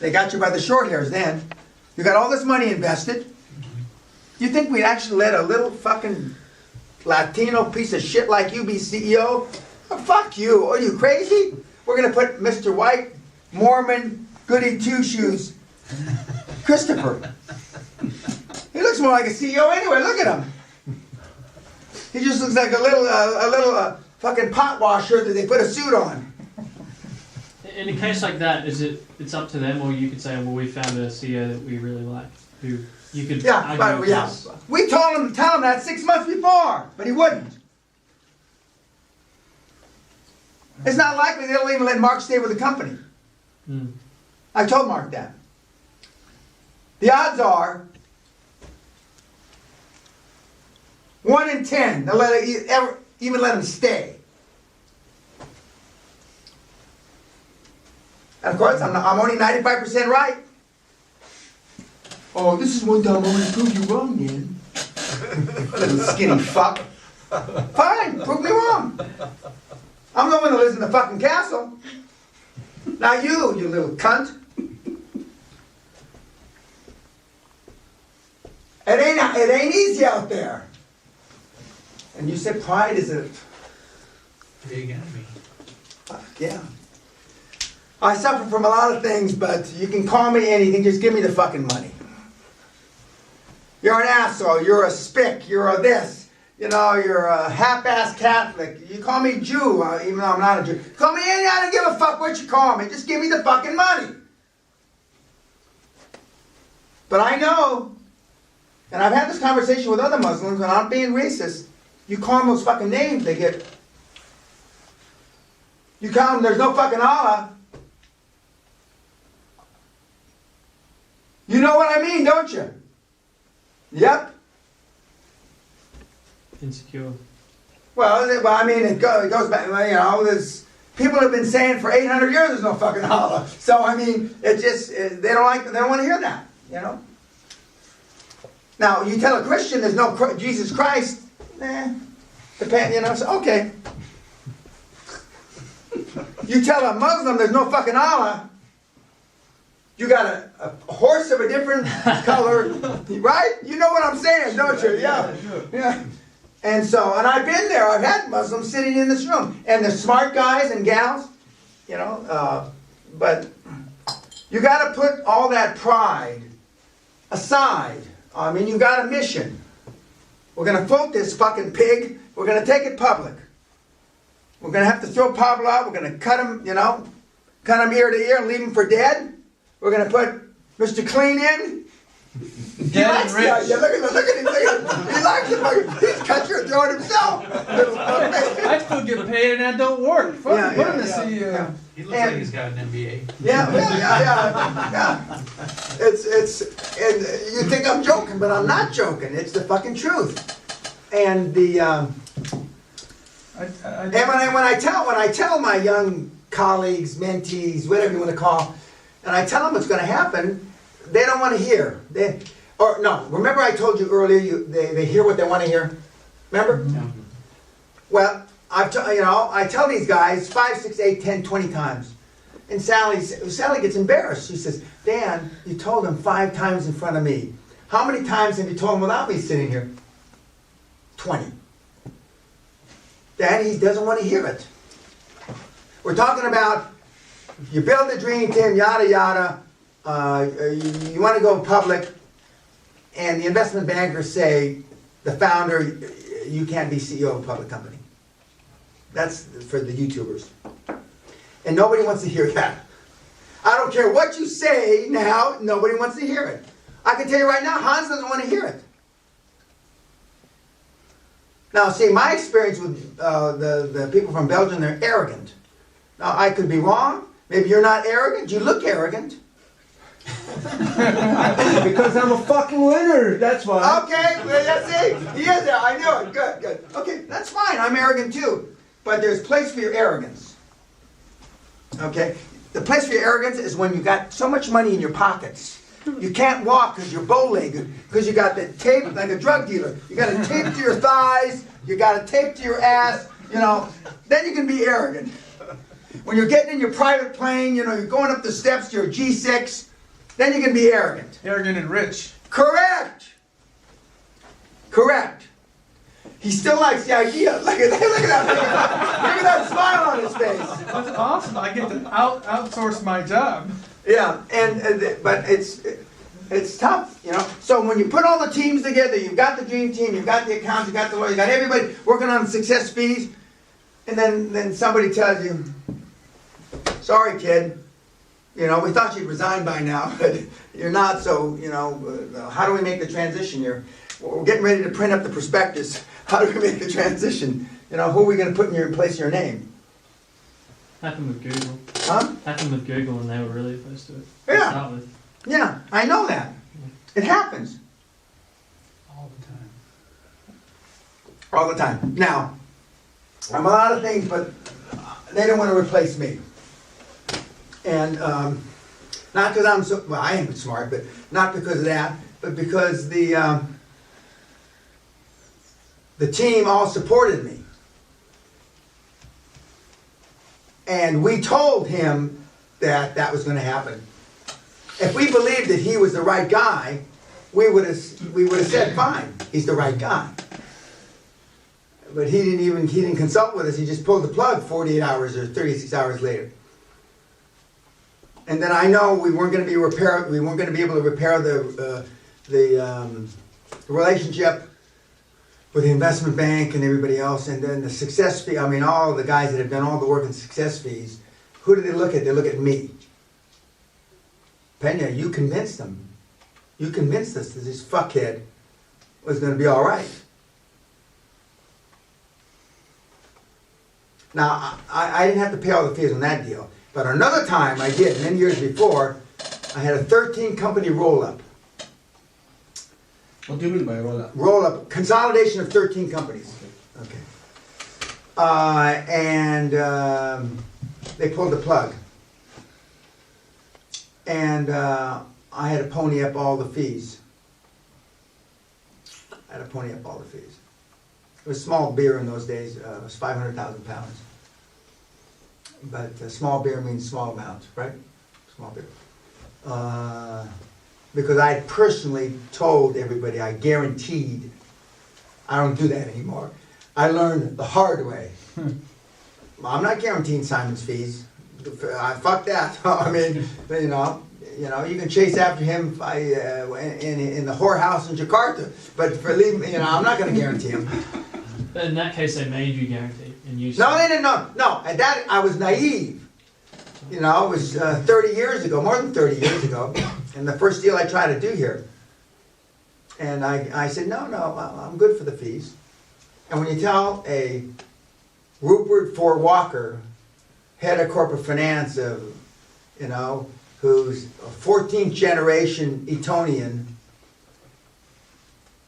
They got you by the short hairs then. You got all this money invested. You think we'd actually let a little fucking Latino piece of shit like you be CEO? Oh, fuck you. Are you crazy? We're going to put Mr. White, Mormon, goody two-shoes, Christopher. He looks more like a CEO anyway. Look at him. He just looks like a little fucking pot washer that they put a suit on. In a case like that, it's up to them, or you could say, well, we found a CEO that we really like, who you could argue with. We told him, tell him that 6 months before, but he wouldn't. It's not likely they'll even let Mark stay with the company. I told Mark that. The odds are 1 in 10 they'll even let him stay. And of course, I'm only 95% right. Oh, this is one time I'm going to prove you wrong, man. Little skinny fuck. Fine, prove me wrong. I'm the one that lives in the fucking castle. Not you, you little cunt. It ain't easy out there. And you said pride is a big enemy. Fuck yeah. I suffer from a lot of things, but you can call me anything, just give me the fucking money. You're an asshole, you're a spick, you're a this, you know, you're a half-ass Catholic. You call me Jew, even though I'm not a Jew. Call me anything, I don't give a fuck what you call me, just give me the fucking money. But I know, and I've had this conversation with other Muslims, and I'm being racist, you call them those fucking names, they get, you call them, there's no fucking Allah. You know what I mean, don't you? Yep. Insecure. Well, I mean, it goes back, you know, there's, people have been saying for 800 years there's no fucking Allah. So, I mean, it just, they don't want to hear that, you know? Now, you tell a Christian there's no Jesus Christ, depend, you know, so, okay. You tell a Muslim there's no fucking Allah, you got a horse of a different color, right? You know what I'm saying, don't you? Yeah. And so, and I've been there. I've had Muslims sitting in this room, and they're smart guys and gals, you know. But you got to put all that pride aside. I mean, you got a mission. We're going to float this fucking pig. We're going to take it public. We're going to have to throw Pablo out. We're going to cut him, you know, cut him ear to ear and leave him for dead. We're going to put Mr. Clean in. He likes the idea. Look at him. He likes it. He's cut your throat himself. I still get paid and that don't work. Fuck, put him to CEO. He looks like he's got an MBA. Yeah. It's and you think I'm joking, but I'm not joking. It's the fucking truth. And the and when I tell my young colleagues, mentees, whatever you want to call, and I tell them what's going to happen, they don't want to hear. Remember I told you earlier, they hear what they want to hear? Remember? Yeah. Well, I tell these guys 5, 6, 8, 10, 20 times. And Sally gets embarrassed. She says, Dan, you told him 5 times in front of me. How many times have you told him without me sitting here? 20. Dad, he doesn't want to hear it. We're talking about you build a dream team, yada, yada. You want to go public, and the investment bankers say, the founder, you can't be CEO of a public company. That's for the YouTubers. And nobody wants to hear that. I don't care what you say now, nobody wants to hear it. I can tell you right now, Hans doesn't want to hear it. Now, see, my experience with the people from Belgium, they're arrogant. Now, I could be wrong. Maybe you're not arrogant. You look arrogant. Because I'm a fucking winner, that's why. Okay, well, see, he is there. I knew it. Good. Okay, that's fine. I'm arrogant too. But there's place for your arrogance. Okay? The place for your arrogance is when you got so much money in your pockets. You can't walk because you're bow-legged, because you got the tape like a drug dealer. You got a tape to your thighs, you got a tape to your ass, you know. Then you can be arrogant. When you're getting in your private plane, you know, you're going up the steps to your G6, then you can be arrogant. Arrogant and rich. Correct. Correct. He still likes the idea. Look at that. Look at that. Look at that smile on his face. That's awesome. I get to outsource my job. Yeah, but it's tough, you know. So when you put all the teams together, you've got the dream team, you've got the accounts, you've got the lawyer, you've got everybody working on success fees, and then somebody tells you, sorry, kid, you know, we thought you'd resign by now, but you're not. So, you know, how do we make the transition here? We're getting ready to print up the prospectus. How do we make the transition? You know, who are we going to put in place of your name? Happened with Google. Huh? Happened with Google, and they were really opposed to it. Yeah. To start with. Yeah, I know that. It happens. All the time. All the time. Now, I'm a lot of things, but they don't want to replace me. And not because I'm so, well, I am smart, but not because of that, but because the team all supported me. And we told him that that was going to happen. If we believed that he was the right guy, we would have said, fine, he's the right guy. But he didn't consult with us. He just pulled the plug 48 hours or 36 hours later. And then I know we weren't going to be able to repair the relationship with the investment bank and everybody else. And then the success fee, I mean, all the guys that have done all the work in success fees, who do they look at? They look at me. Peña, you convinced them. You convinced us that this fuckhead was going to be all right. Now, I didn't have to pay all the fees on that deal. But another time I did, many years before, I had a 13-company roll-up. What do you mean by roll-up? Roll-up, consolidation of 13 companies. Okay. They pulled the plug. And I had to pony up all the fees. It was small beer in those days. It was 500,000 pounds. But small beer means small amounts, right? Small beer. Because I had personally told everybody, I guaranteed, I don't do that anymore. I learned the hard way. I'm not guaranteeing Simon's fees. Fuck that. I mean, you know, you can chase after him in the whorehouse in Jakarta, but for leaving, you know, I'm not going to guarantee him. But in that case, they made you guarantee, and you. No, they didn't. No. At that, I was naive. You know, it was 30 years ago, more than 30 years ago, and the first deal I tried to do here. And I said, no, I'm good for the fees. And when you tell a Rupert Ford Walker, head of corporate finance of, you know, who's a 14th generation Etonian,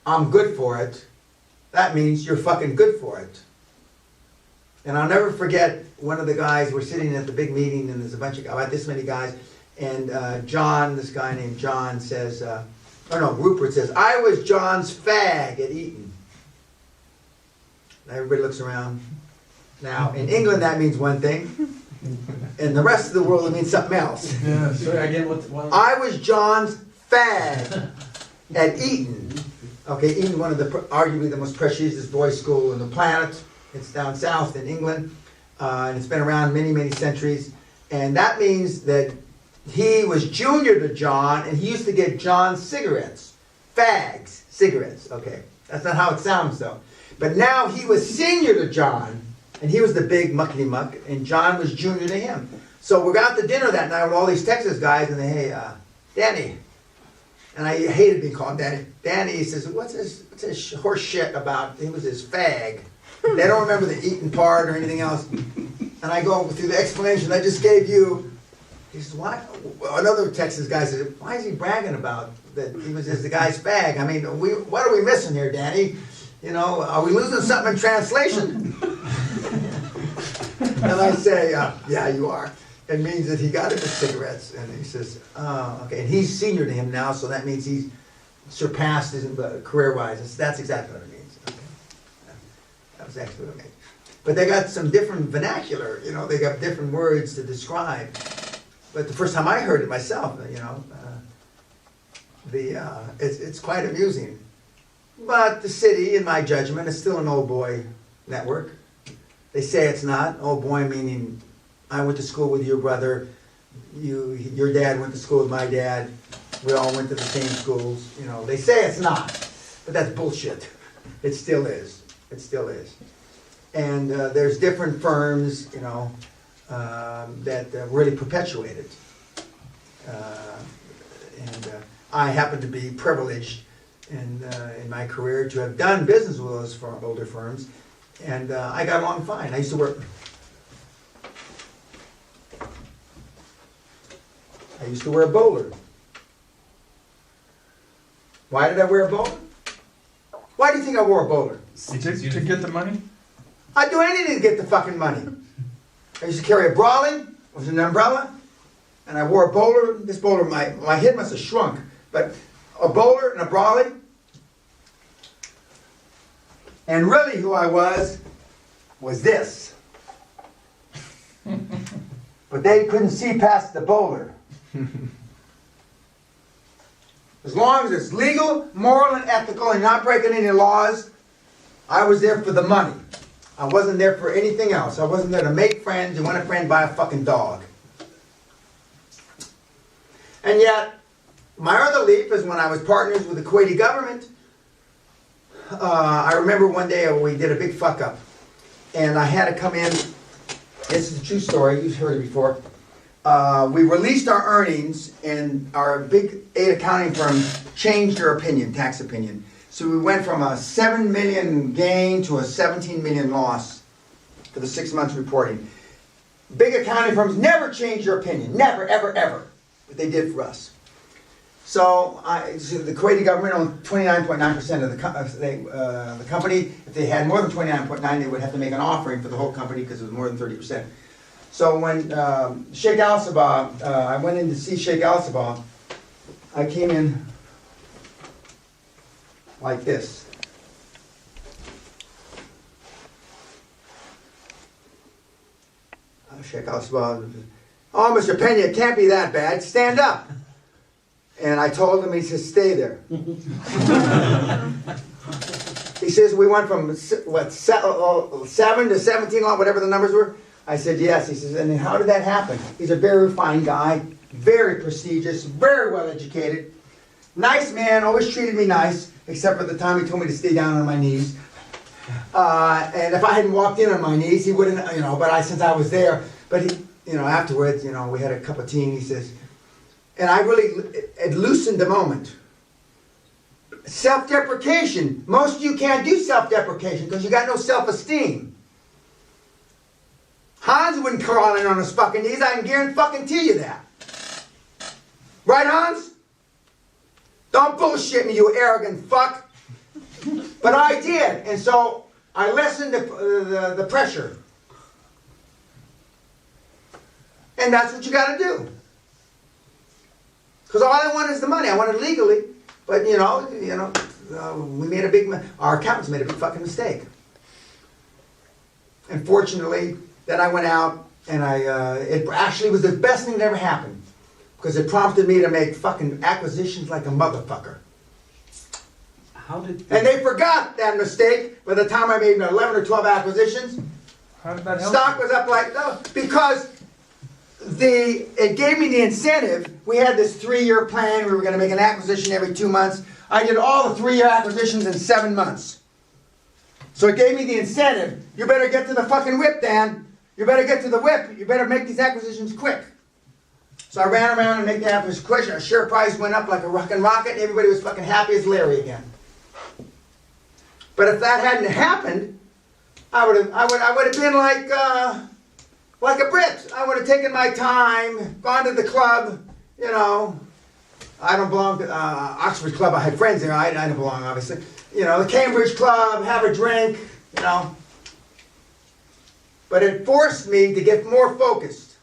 I'm good for it, that means you're fucking good for it. And I'll never forget, one of the guys, we're sitting at the big meeting and there's a bunch of, about this many guys, and John, this guy named John says, Rupert says, I was John's fag at Eton. And everybody looks around. Now, in England that means one thing. In the rest of the world it means something else. Yeah, sorry, again, what? I was John's fag at Eton. Okay, Eton, one of the, arguably the most prestigious boys' school on the planet. It's down south in England, and it's been around many, many centuries. And that means that he was junior to John, and he used to get John cigarettes. Fags, cigarettes, okay. That's not how it sounds, though. But now he was senior to John, and he was the big muckety-muck, and John was junior to him. So we're out to dinner that night with all these Texas guys, and they, hey, Danny. And I hated being called Danny. Danny, he says, what's this horse shit about? He was his fag. They don't remember the Eton part or anything else. And I go through the explanation I just gave you. He says, why? Another Texas guy says, why is he bragging about that he was just the guy's fag? I mean, what are we missing here, Danny? You know, are we losing something in translation? And I say, yeah, you are. It means that he got him the cigarettes. And he says, oh, okay. And he's senior to him now, so that means he's surpassed his career-wise. That's exactly what it means. Okay. That was actually what it means. But they got some different vernacular, you know, they got different words to describe. But the first time I heard it myself, you know, it's quite amusing. But the city, in my judgment, is still an old boy network. They say it's not. Old boy meaning I went to school with your brother, your dad went to school with my dad, we all went to the same schools. You know, they say it's not, but that's bullshit. It still is. It still is. And there's different firms, you know, that really perpetuate it. I happen to be privileged in my career to have done business with those older firms, and I got along fine. I used to wear a bowler. Why did I wear a bowler? Why do you think I wore a bowler? To get the money? I'd do anything to get the fucking money. I used to carry a brolly, it was an umbrella, and I wore a bowler. This bowler, my head must have shrunk, but a bowler and a brolly. And really who I was this. But they couldn't see past the bowler. As long as it's legal, moral, and ethical, and not breaking any laws, I was there for the money. I wasn't there for anything else. I wasn't there to make friends. You want a friend, buy a fucking dog. And yet, my other leap is when I was partners with the Kuwaiti government. I remember one day we did a big fuck up. And I had to come in. This is a true story. You've heard it before. We released our earnings, and our big 8 accounting firms changed their opinion, tax opinion. So we went from a 7 million gain to a 17 million loss for the 6 months reporting. Big accounting firms never change their opinion. Never, ever, ever. But they did for us. So the Kuwaiti government owned 29.9% of the company. If they had more than 29.9%, they would have to make an offering for the whole company because it was more than 30%. So when Sheikh Al-Sabah, I went in to see Sheikh Al-Sabah, I came in like this. Sheikh Al-Sabah, oh, Mr. Peña, it can't be that bad. Stand up. And I told him, he says, stay there. He says, we went from, what, 7 to 17, whatever the numbers were. I said, yes. He says, and then how did that happen? He's a very refined guy, very prestigious, very well educated, nice man, always treated me nice, except for the time he told me to stay down on my knees. And if I hadn't walked in on my knees, he wouldn't, you know, but since I was there, but he, you know, afterwards, you know, we had a cup of tea, and he says, and I really, it loosened the moment. Self-deprecation. Most of you can't do self-deprecation because you got no self-esteem. Hans wouldn't crawl in on his fucking knees. I can guarantee you that. Right, Hans? Don't bullshit me, you arrogant fuck. But I did, and so I lessened the pressure. And that's what you got to do. Because all I want is the money. I want it legally. But, you know, we made our accountants made a big fucking mistake. And fortunately, then I went out, and it actually was the best thing that ever happened. Because it prompted me to make fucking acquisitions like a motherfucker. And they forgot that mistake by the time I made 11 or 12 acquisitions. How did that help? Stock was up like, no, because it gave me the incentive. We had this 3-year plan. We were going to make an acquisition every 2 months. I did all the 3-year acquisitions in 7 months. So it gave me the incentive. You better get to the fucking whip, Dan. You better get to the whip. You better make these acquisitions quick. So I ran around and made the acquisitions quick. Our share price went up like a fucking rocket. And everybody was fucking happy as Larry again. But if that hadn't happened, I would have been like a Brit. I would have taken my time, gone to the club, you know. I don't belong to Oxford Club. I had friends there. I don't belong, obviously. You know, the Cambridge Club, have a drink, you know. But it forced me to get more focused.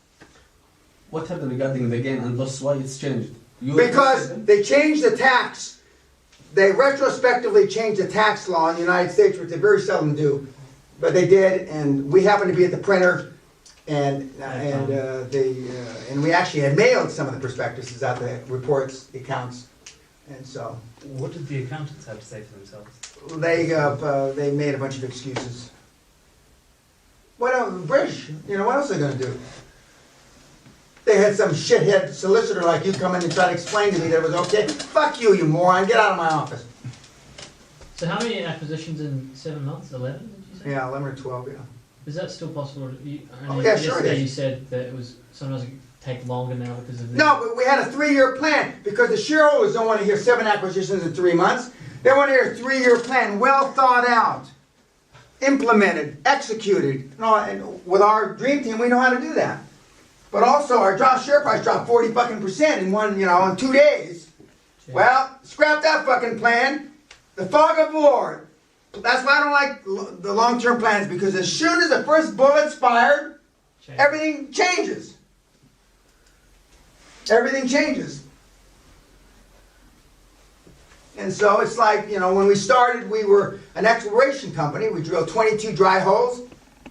What happened regarding the gain and loss? Why it's changed? Because they changed the tax. They retrospectively changed the tax law in the United States, which they very seldom do. But they did, and we happened to be at the printer, and we actually had mailed some of the prospectuses out, the reports, the accounts, and so What did the accountants have to say for themselves? they made a bunch of excuses. What else? British, what else are they gonna do? They had some shithead solicitor like you come in and try to explain to me that it was okay. Fuck you, you moron! Get out of my office. So how many acquisitions in 7 months? 11, did you say? Yeah, 11 or 12, yeah. Is that still possible? Yeah, sure it is. You said that it was sometimes it take longer now because of No, but we had a 3-year plan because the shareholders don't want to hear 7 acquisitions in 3 months. They want to hear a 3-year plan, well thought out, implemented, executed. And with our dream team, we know how to do that. But also, our share price dropped 40% in in 2 days. Yeah. Well, scrap that fucking plan. The fog of war. That's why I don't like the long-term plans, because as soon as the first bullet's fired, everything changes. Everything changes. And so it's like, when we started, we were an exploration company. We drilled 22 dry holes.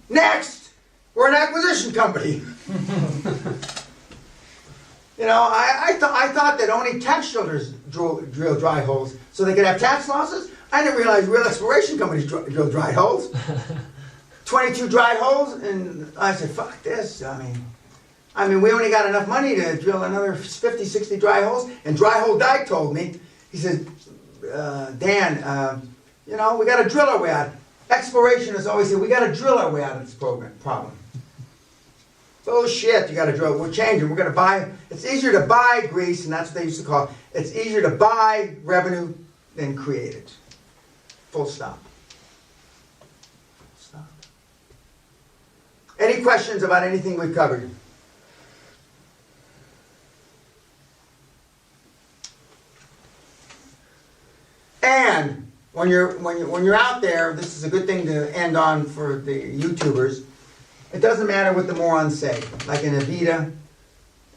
Next, we're an acquisition company. I thought that only tax shelters drill dry holes so they could have tax losses. I didn't realize real exploration companies drill dry holes. 22 dry holes, and I said, fuck this. I mean, we only got enough money to drill another 50, 60 dry holes. And Dry Hole Dyke told me, he said, Dan, we got to drill our way out. Explorationists always say, we got to drill our way out of this problem. Bullshit, you got to drill. We're changing. We're going to buy. It's easier to buy grease, and that's what they used to call it. It's easier to buy revenue than create it. Full stop. Stop. Any questions about anything we've covered? And when you're out there, this is a good thing to end on for the YouTubers. It doesn't matter what the morons say. Like in Evita,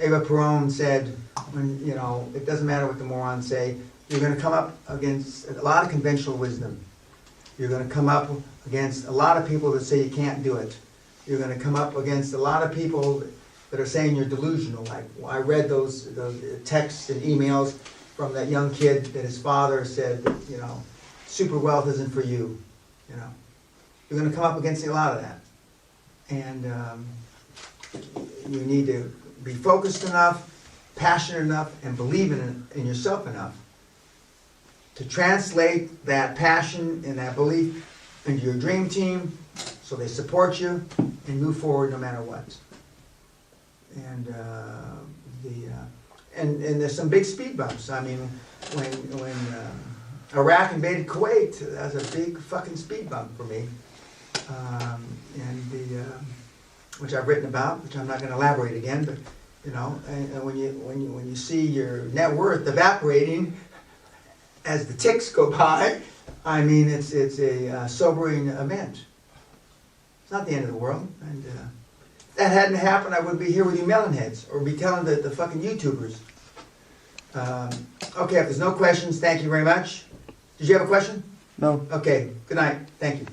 Eva Peron said, it doesn't matter what the morons say. You're going to come up against a lot of conventional wisdom. You're going to come up against a lot of people that say you can't do it. You're going to come up against a lot of people that are saying you're delusional. Like I read those texts and emails from that young kid that his father said, super wealth isn't for you. You're going to come up against a lot of that. And you need to be focused enough, passionate enough, and believe in yourself enough to translate that passion and that belief into your dream team so they support you and move forward no matter what. And and there's some big speed bumps. I mean, when Iraq invaded Kuwait, that was a big fucking speed bump for me. Which I've written about, which I'm not going to elaborate again, but and when you see your net worth evaporating as the ticks go by, I mean it's a sobering event. It's not the end of the world, and if that hadn't happened, I wouldn't be here with you melonheads, or be telling the fucking YouTubers. Okay, if there's no questions, thank you very much. Did you have a question? No. Okay, good night. Thank you.